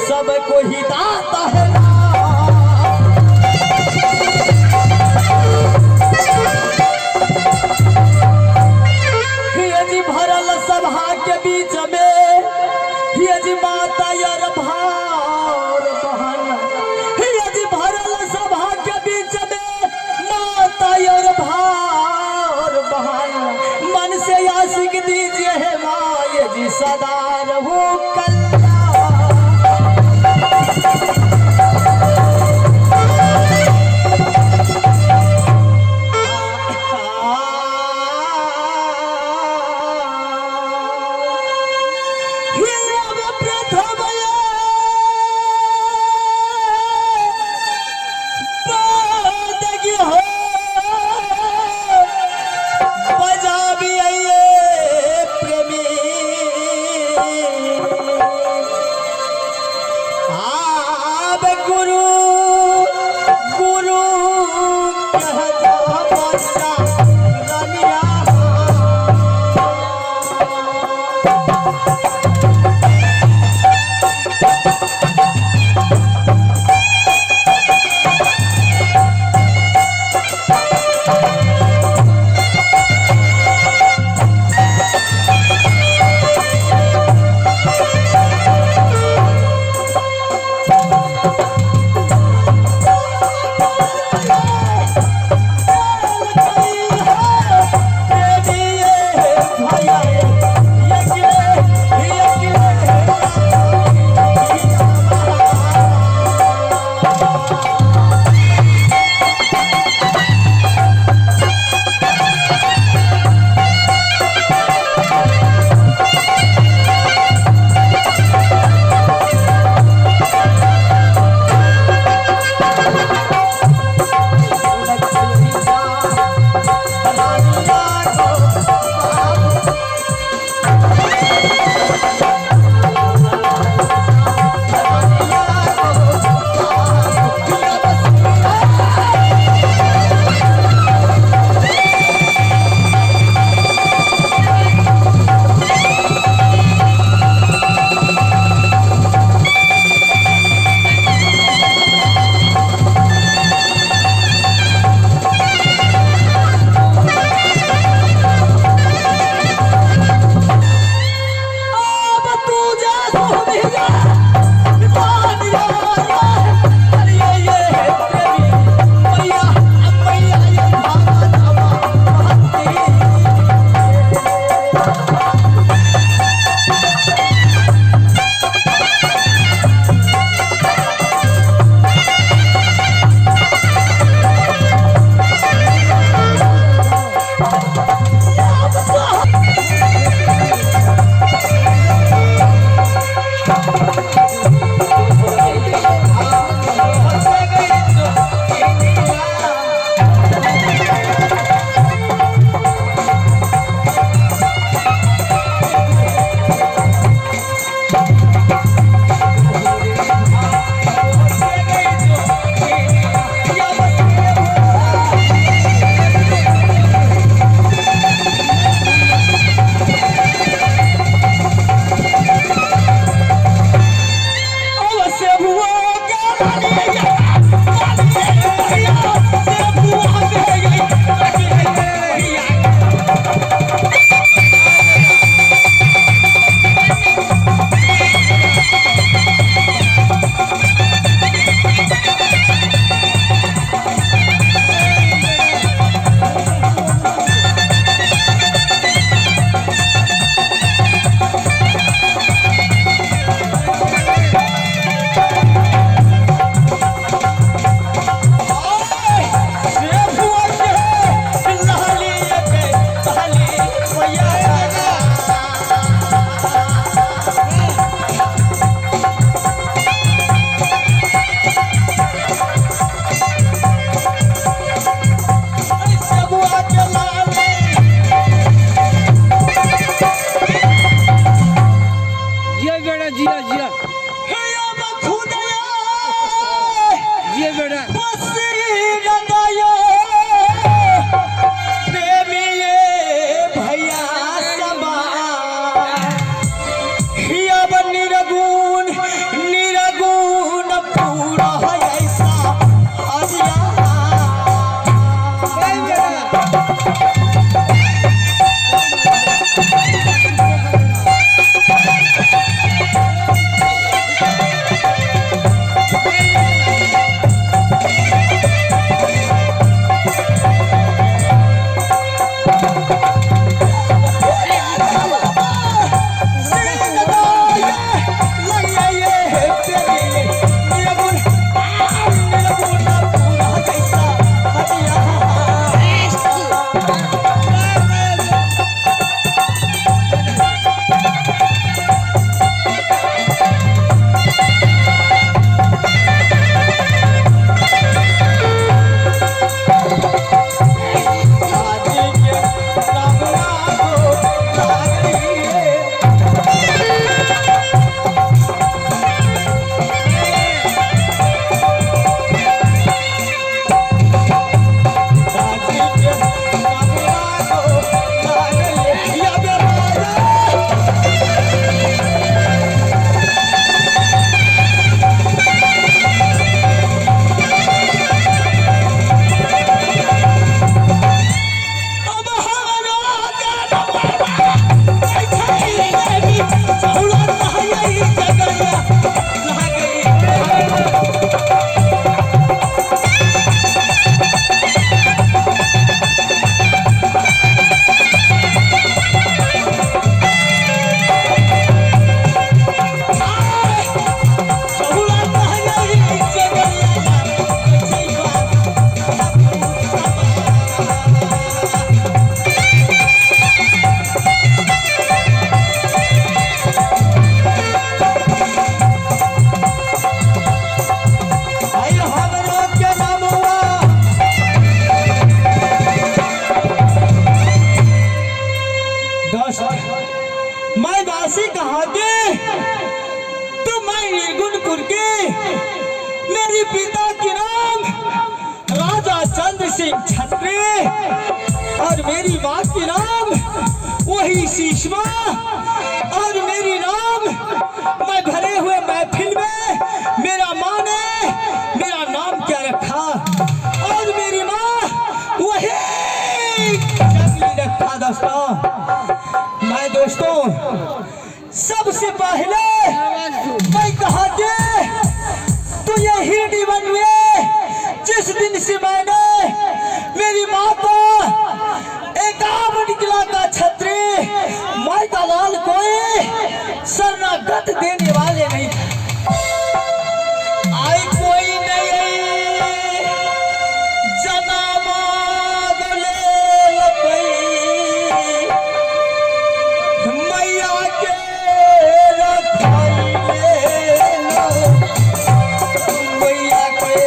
सबको ही दाता है जी भरल सभा के बीच में ये जी माता यार भार बहन जी भरल सभा के बीच में माता यार भार बहन मन से आशिक दीजिए है माँ ये जी सदा रहू कल मैं दासी कहा के तो मैं निर्गुणपुर के मेरे पिता के नाम राजा चंद्र सिंह छत्री और मेरी माँ के नाम वही शीशमा और मेरी नाम मैं भरे हुए महफिल में मेरा माँ ने मेरा नाम क्या रखा और मेरी माँ वही जंगली रखा दोस्तों। मैं दोस्तों सबसे पहले मैं कहा के तो ये हिरडी बन हुए जिस दिन से मैंने मेरी माँ को 51 किला का छत्री माई का लाल कोई शरणागत देने वाले नहीं आई कोई नहीं जनामा बोले मैया के रखाई मैया के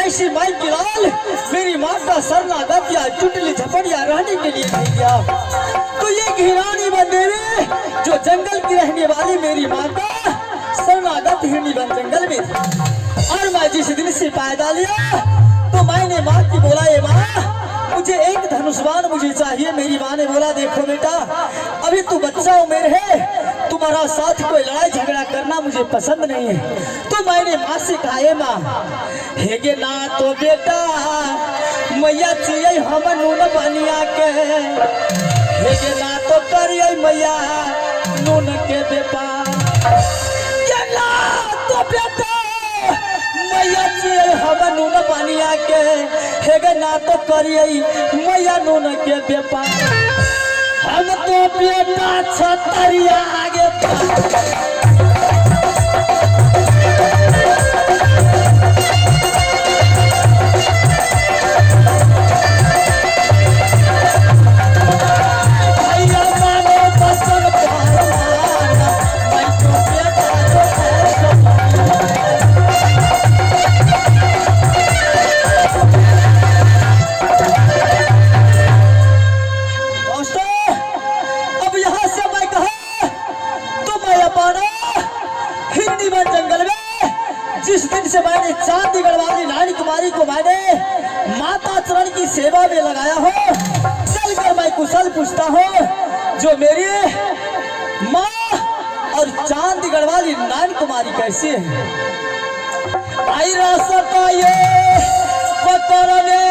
ऐसी माई की लाल मेरी माँ का शरणागत या चुटली झपड़िया रहने के लिए नहीं गया तो ये घिरानी बंदेरे जो जंगल की रहने वाली मेरी माँ का शरणागत हिरनी बन जंगल में थी और मैं जिस दिन से पैदा लिया तो मैंने माँ माँ मुझे एक धनुष्वान मुझे चाहिए। मेरी माँ ने बोला देखो बेटा अभी तू बच्चा उम्र है, तुम्हारा साथ कोई लड़ाई झगड़ा करना मुझे पसंद नहीं है। तो मैंने माँ से कहा है माँ हेगे ना तो बेटा मैया चाहिए हम नून बनिया के, हेगे ना तो करिए मैया नून के व्यापार, ना तो बेटा मैया चाहिए हम नून बनिया के, हेगे ना तो करिए मैया नून के व्यापार। हम तो बेटा छतरिया आगे से मैंने चांदी गढ़वाली रानी कुमारी को मैंने माता चरण की सेवा में लगाया हो, चलकर मैं कुशल पूछता हूँ जो मेरी माँ और चांदी गढ़वाली रानी कुमारी कैसी है। आई रास्ता ये पकड़ने